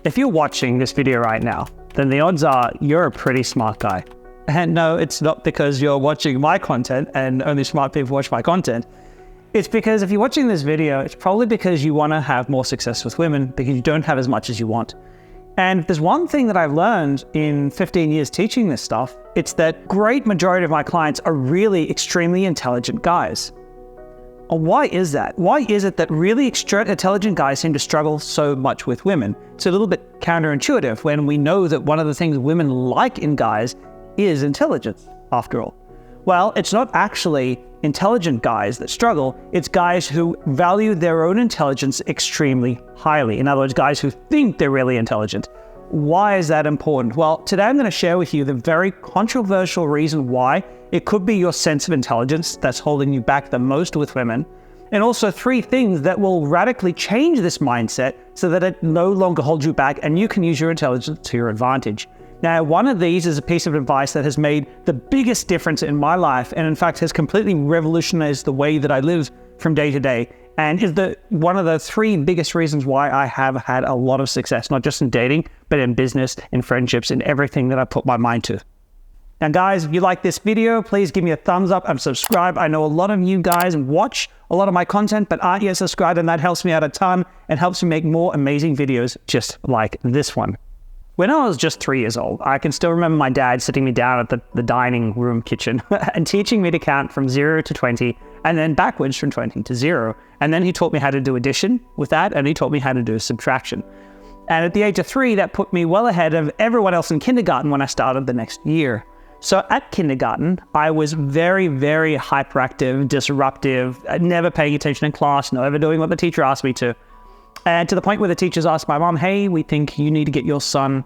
If you're watching this video right now, then the odds are you're a pretty smart guy. And no, it's not because you're watching my content and only smart people watch my content. It's because if you're watching this video, it's probably because you want to have more success with women because you don't have as much as you want. And if there's one thing that I've learned in 15 years teaching this stuff, it's that great majority of my clients are really extremely intelligent guys. And why is that? Why is it that really intelligent guys seem to struggle so much with women? It's a little bit counterintuitive when we know that one of the things women like in guys is intelligence, after all. Well, it's not actually intelligent guys that struggle, it's guys who value their own intelligence extremely highly. In other words, guys who think they're really intelligent. Why is that important? Well, today I'm going to share with you the very controversial reason why it could be your sense of intelligence that's holding you back the most with women, and also 3 things that will radically change this mindset so that it no longer holds you back and you can use your intelligence to your advantage. Now, one of these is a piece of advice that has made the biggest difference in my life, and in fact has completely revolutionized the way that I live from day to day, and is one of the 3 biggest reasons why I have had a lot of success, not just in dating, but in business, in friendships, in everything that I put my mind to. Now guys, if you like this video, please give me a thumbs up and subscribe. I know a lot of you guys watch a lot of my content, but aren't yet subscribed, and that helps me out a ton and helps me make more amazing videos just like this one. When I was just 3 years old, I can still remember my dad sitting me down at the dining room kitchen and teaching me to count from 0 to 20 and then backwards from 20 to 0. And then he taught me how to do addition with that, and he taught me how to do subtraction. And at the age of 3, that put me well ahead of everyone else in kindergarten when I started the next year. So at kindergarten, I was very, very hyperactive, disruptive, never paying attention in class, never doing what the teacher asked me to. And to the point where the teachers asked my mom, hey, we think you need to get your son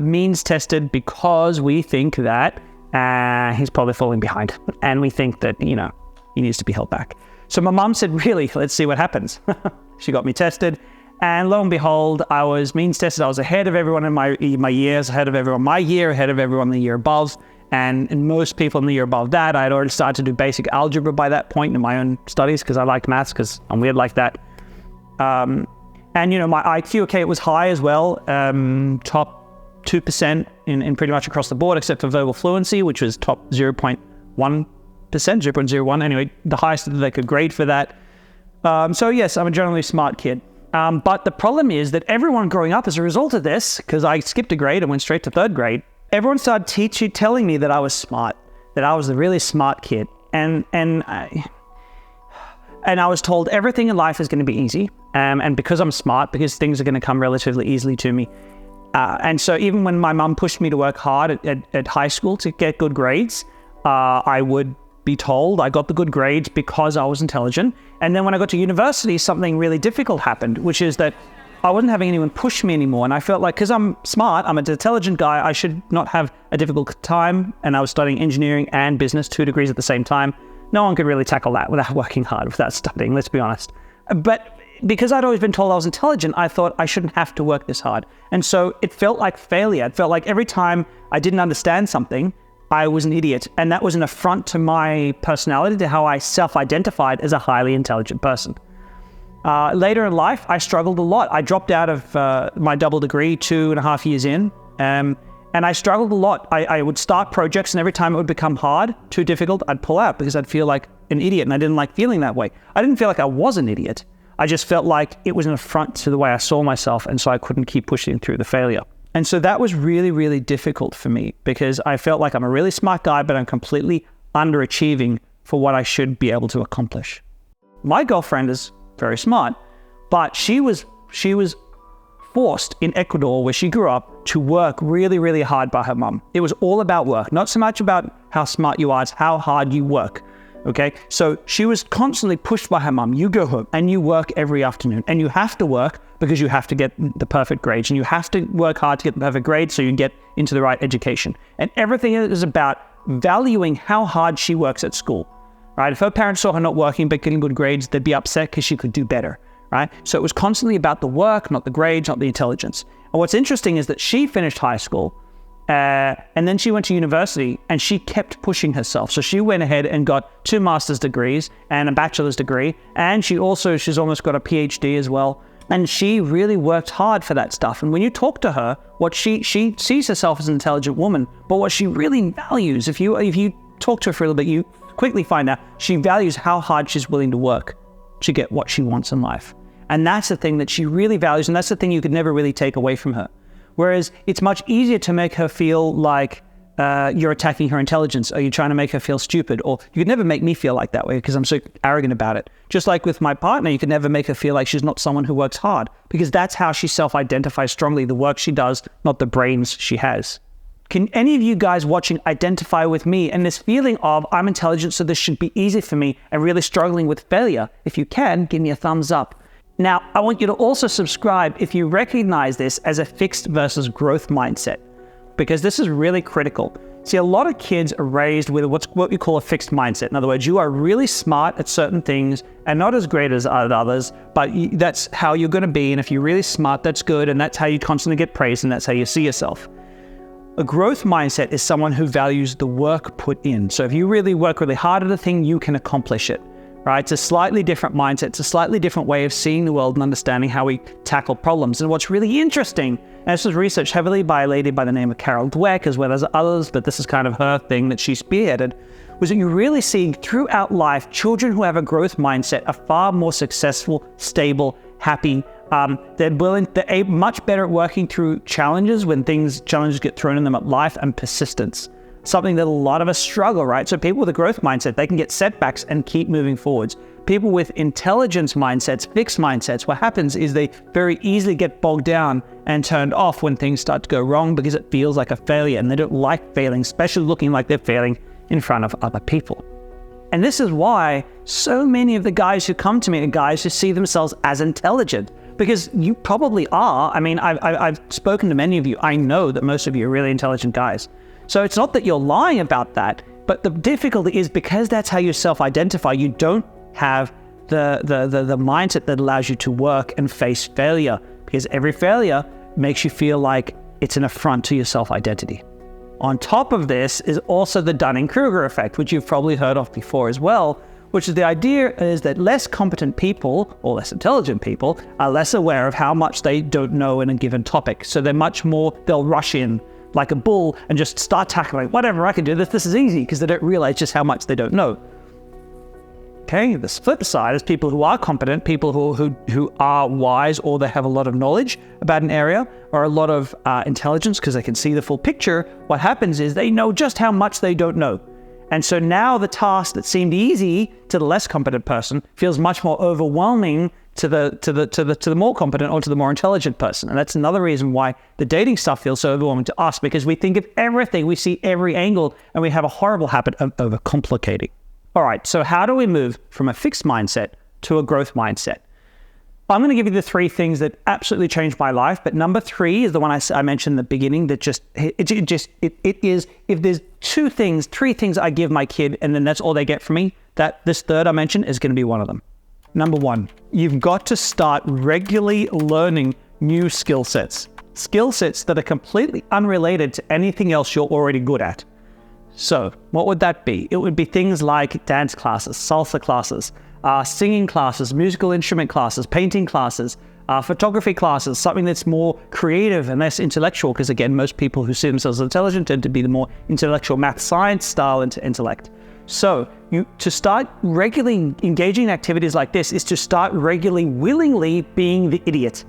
means tested because we think that he's probably falling behind. And we think that, he needs to be held back. So my mom said, really, let's see what happens. She got me tested. And lo and behold, I was means tested. I was ahead of everyone in my years, ahead of everyone my year, ahead of everyone the year above. And most people in the year above that, I had already started to do basic algebra by that point in my own studies because I liked maths because I'm weird like that. And my IQ, okay, it was high as well, top 2% in pretty much across the board, except for verbal fluency, which was top 0.1%, 0.01. Anyway, the highest that they could grade for that. So yes, I'm a generally smart kid. But the problem is that everyone growing up as a result of this, because I skipped a grade and went straight to 3rd grade, everyone started telling me that I was smart, that I was a really smart kid. And I was told everything in life is going to be easy. And because I'm smart, because things are going to come relatively easily to me. And so even when my mum pushed me to work hard at high school to get good grades, I would be told I got the good grades because I was intelligent. And then when I got to university, something really difficult happened, which is that I wasn't having anyone push me anymore. And I felt like, because I'm smart, I'm an intelligent guy, I should not have a difficult time. And I was studying engineering and business, 2 degrees at the same time. No one could really tackle that without working hard, without studying, let's be honest. But because I'd always been told I was intelligent, I thought I shouldn't have to work this hard. And so it felt like failure. It felt like every time I didn't understand something, I was an idiot. And that was an affront to my personality, to how I self-identified as a highly intelligent person. Later in life, I struggled a lot. I dropped out of my double degree 2.5 years in. And I struggled a lot. I would start projects, and every time it would become hard, too difficult, I'd pull out because I'd feel like an idiot, and I didn't like feeling that way. I didn't feel like I was an idiot. I just felt like it was an affront to the way I saw myself, and so I couldn't keep pushing through the failure. And so that was really, really difficult for me because I felt like I'm a really smart guy, but I'm completely underachieving for what I should be able to accomplish. My girlfriend is very smart, but she was forced in Ecuador, where she grew up, to work really, really hard by her mum. It was all about work, not so much about how smart you are, it's how hard you work. Okay, so she was constantly pushed by her mum. You go home and you work every afternoon, and you have to work because you have to get the perfect grades, and you have to work hard to get the perfect grades so you get into the right education. And everything is about valuing how hard she works at school, right? If her parents saw her not working but getting good grades, they'd be upset because she could do better, right? So it was constantly about the work, not the grades, not the intelligence. And what's interesting is that she finished high school, and then she went to university, and she kept pushing herself. So she went ahead and got 2 master's degrees and a bachelor's degree. And she's almost got a PhD as well. And she really worked hard for that stuff. And when you talk to her, what she sees herself as an intelligent woman, but what she really values, if you talk to her for a little bit, you quickly find out she values how hard she's willing to work to get what she wants in life. And that's the thing that she really values, and that's the thing you could never really take away from her. Whereas it's much easier to make her feel like you're attacking her intelligence, or you're trying to make her feel stupid, or you could never make me feel like that way because I'm so arrogant about it. Just like with my partner, you could never make her feel like she's not someone who works hard, because that's how she self-identifies strongly, the work she does, not the brains she has. Can any of you guys watching identify with me and this feeling of I'm intelligent, so this should be easy for me, and really struggling with failure? If you can, give me a thumbs up. Now, I want you to also subscribe if you recognize this as a fixed versus growth mindset, because this is really critical. See, a lot of kids are raised with what we call a fixed mindset. In other words, you are really smart at certain things and not as great as at others, but that's how you're going to be. And if you're really smart, that's good. And that's how you constantly get praised, and that's how you see yourself. A growth mindset is someone who values the work put in. So if you really work really hard at a thing, you can accomplish it. Right? It's a slightly different mindset. It's a slightly different way of seeing the world and understanding how we tackle problems. And what's really interesting, and this was researched heavily by a lady by the name of Carol Dweck, as well as others, but this is kind of her thing that she spearheaded, was that you're really seeing throughout life, children who have a growth mindset are far more successful, stable, happy. They're much better at working through challenges when challenges get thrown in them at life, and persistence. Something that a lot of us struggle, right? So people with a growth mindset, they can get setbacks and keep moving forwards. People with intelligence mindsets, fixed mindsets, what happens is they very easily get bogged down and turned off when things start to go wrong, because it feels like a failure, and they don't like failing, especially looking like they're failing in front of other people. And this is why so many of the guys who come to me are guys who see themselves as intelligent, because you probably are. I mean, I've spoken to many of you. I know that most of you are really intelligent guys. So it's not that you're lying about that, but the difficulty is because that's how you self-identify, you don't have the mindset that allows you to work and face failure, because every failure makes you feel like it's an affront to your self-identity. On top of this is also the Dunning-Kruger effect, which you've probably heard of before as well, which is the idea is that less competent people or less intelligent people are less aware of how much they don't know in a given topic. So they'll rush in like a bull and just start tackling, whatever, I can do this is easy, because they don't realize just how much they don't know. Okay, the flip side is people who are competent, people who are wise, or they have a lot of knowledge about an area, or a lot of intelligence because they can see the full picture. What happens is they know just how much they don't know. And so now the task that seemed easy to the less competent person feels much more overwhelming to the more competent or to the more intelligent person. And that's another reason why the dating stuff feels so overwhelming to us, because we think of everything, we see every angle, and we have a horrible habit of overcomplicating. All right, so how do we move from a fixed mindset to a growth mindset? I'm going to give you the 3 things that absolutely changed my life, but number 3 is the one I mentioned in the beginning that it is, if there's 3 things I give my kid and then that's all they get from me, that this third I mentioned is going to be one of them. Number 1, you've got to start regularly learning new skill sets that are completely unrelated to anything else you're already good at. So what would that be? It would be things like dance classes, salsa classes, singing classes, musical instrument classes, painting classes, photography classes, something that's more creative and less intellectual, because again, most people who see themselves as intelligent tend to be the more intellectual math science style intellect. So to start regularly engaging in activities like this is to start regularly, willingly being the idiot.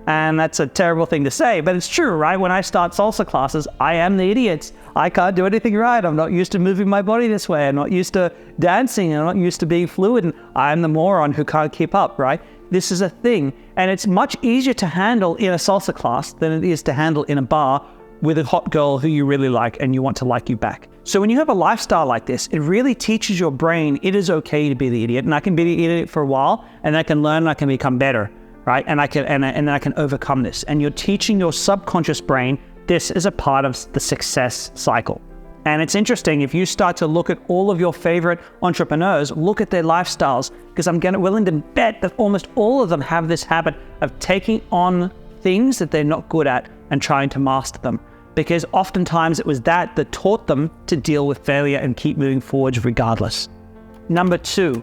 And that's a terrible thing to say, but it's true, right? When I start salsa classes, I am the idiot. I can't do anything right. I'm not used to moving my body this way. I'm not used to dancing. I'm not used to being fluid. And I'm the moron who can't keep up, right? This is a thing. And it's much easier to handle in a salsa class than it is to handle in a bar with a hot girl who you really like and you want to like you back. So when you have a lifestyle like this, it really teaches your brain it is okay to be the idiot. And I can be the idiot for a while, and I can learn, and I can become better. Right? And I can overcome this. And you're teaching your subconscious brain this is a part of the success cycle. And it's interesting, if you start to look at all of your favorite entrepreneurs, look at their lifestyles, because I'm willing to bet that almost all of them have this habit of taking on things that they're not good at and trying to master them. Because oftentimes it was that taught them to deal with failure and keep moving forward regardless. Number 2,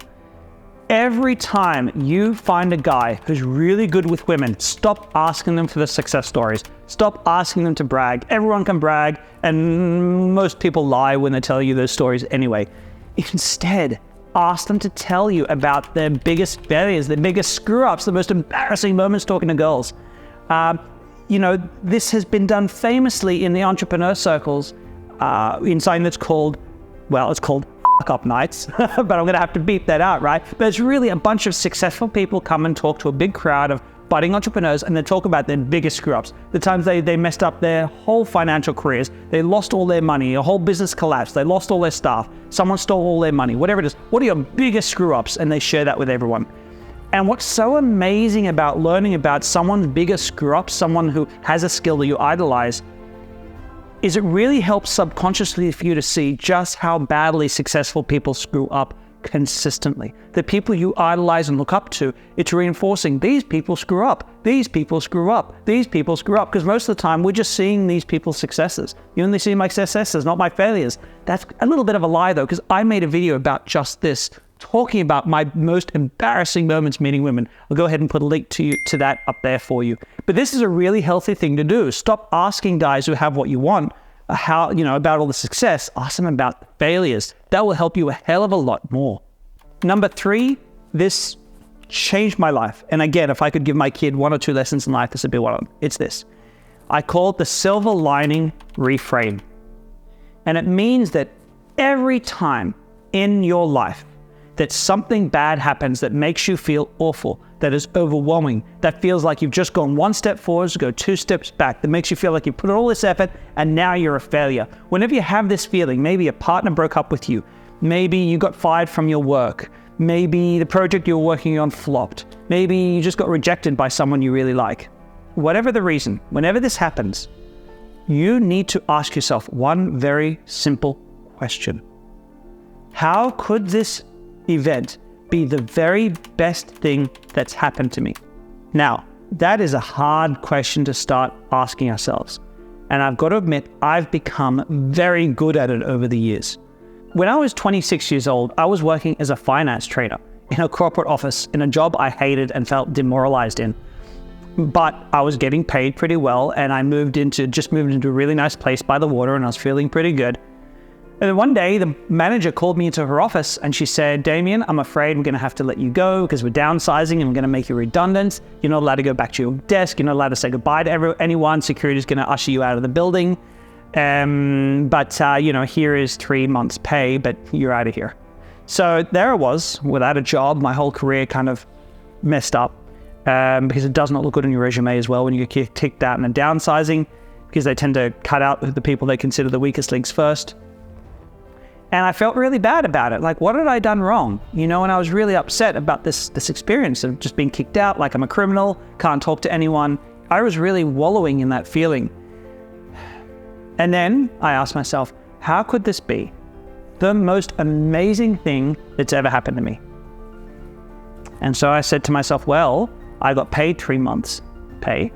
Every time you find a guy who's really good with women, stop asking them for the success stories. Stop asking them to brag. Everyone can brag, and most people lie when they tell you those stories anyway. Instead, ask them to tell you about their biggest failures, their biggest screw-ups, the most embarrassing moments talking to girls. This has been done famously in the entrepreneur circles in something that's called, it's called up nights, but I'm going to have to beep that out, right? But it's really a bunch of successful people come and talk to a big crowd of budding entrepreneurs, and they talk about their biggest screw-ups, the times they messed up their whole financial careers, they lost all their money, a whole business collapsed, they lost all their staff, someone stole all their money, whatever it is. What are your biggest screw-ups? And they share that with everyone. And what's so amazing about learning about someone's biggest screw-ups, someone who has a skill that you idolize, is it really helps subconsciously for you to see just how badly successful people screw up consistently. The people you idolize and look up to, it's reinforcing these people screw up, these people screw up, these people screw up, because most of the time we're just seeing these people's successes. You only see my successes, not my failures. That's a little bit of a lie though, because I made a video about just this, talking about my most embarrassing moments meeting women. I'll go ahead and put a link to that up there for you. But this is a really healthy thing to do. Stop asking guys who have what you want about all the success. Ask them about the failures. That will help you a hell of a lot more. Number 3, this changed my life. And again, if I could give my kid 1 or 2 lessons in life, this would be one of them. It's this. I call it the silver lining reframe. And it means that every time in your life that something bad happens that makes you feel awful, that is overwhelming, that feels like you've just gone 1 step forward to go 2 steps back, that makes you feel like you put all this effort and now you're a failure. Whenever you have this feeling, maybe a partner broke up with you, maybe you got fired from your work, maybe the project you were working on flopped, maybe you just got rejected by someone you really like. Whatever the reason, whenever this happens, you need to ask yourself one very simple question. How could this event be the very best thing that's happened to me? Now, that is a hard question to start asking ourselves. And I've got to admit, I've become very good at it over the years. When I was 26 years old, I was working as a finance trainer in a corporate office in a job I hated and felt demoralized in. But I was getting paid pretty well, and I moved into a really nice place by the water, and I was feeling pretty good. And then one day, the manager called me into her office and she said, "Damien, I'm afraid we're going to have to let you go because we're downsizing and we're going to make you redundant. You're not allowed to go back to your desk. You're not allowed to say goodbye to anyone. Security is going to usher you out of the building. But here is 3 months' pay, but you're out of here." So there I was, without a job, my whole career kind of messed up because it does not look good on your resume as well when you get kicked out in a downsizing, because they tend to cut out the people they consider the weakest links first. And I felt really bad about it. Like, what had I done wrong? And I was really upset about this experience of just being kicked out, like I'm a criminal, can't talk to anyone. I was really wallowing in that feeling. And then I asked myself, how could this be the most amazing thing that's ever happened to me? And so I said to myself, well, I got paid 3 months pay.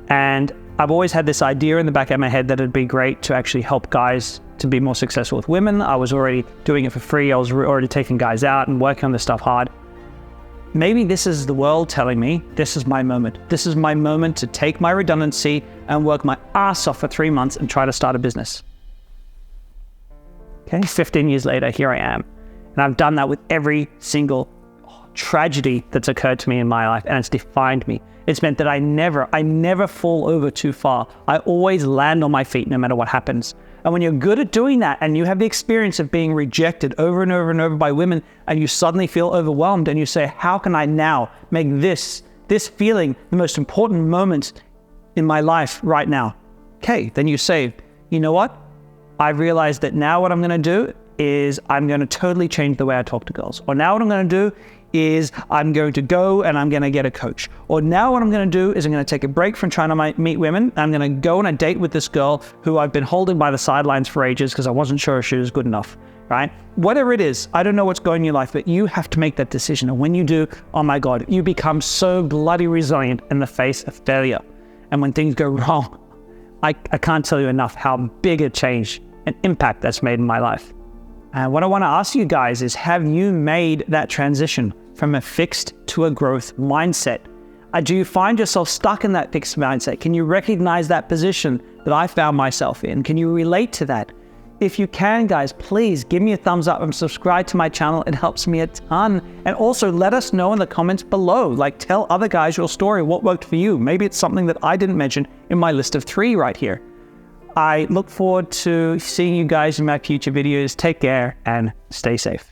And I've always had this idea in the back of my head that it'd be great to actually help guys to be more successful with women. I was already doing it for free. I was already taking guys out and working on this stuff hard. Maybe this is the world telling me this is my moment. This is my moment to take my redundancy and work my ass off for 3 months and try to start a business. Okay, 15 years later, here I am. And I've done that with every single tragedy that's occurred to me in my life, and it's defined me. It's meant that I never fall over too far. I always land on my feet no matter what happens. And when you're good at doing that and you have the experience of being rejected over and over and over by women, and you suddenly feel overwhelmed and you say, how can I now make this feeling the most important moment in my life right now? Okay, then you say, you know what? I realized that now what I'm going to do is I'm going to totally change the way I talk to girls. Or now what I'm going to do is I'm going to go and I'm going to get a coach. Or now what I'm going to do is I'm going to take a break from trying to meet women. I'm going to go on a date with this girl who I've been holding by the sidelines for ages because I wasn't sure if she was good enough, right? Whatever it is, I don't know what's going in your life, but you have to make that decision. And when you do, oh my God, you become so bloody resilient in the face of failure. And when things go wrong, I can't tell you enough how big a change and impact that's made in my life. And what I want to ask you guys is, have you made that transition from a fixed to a growth mindset? Do you find yourself stuck in that fixed mindset? Can you recognize that position that I found myself in? Can you relate to that? If you can, guys, please give me a thumbs up and subscribe to my channel. It helps me a ton. And also let us know in the comments below. Like, tell other guys your story, what worked for you. Maybe it's something that I didn't mention in my list of 3 right here. I look forward to seeing you guys in my future videos. Take care and stay safe.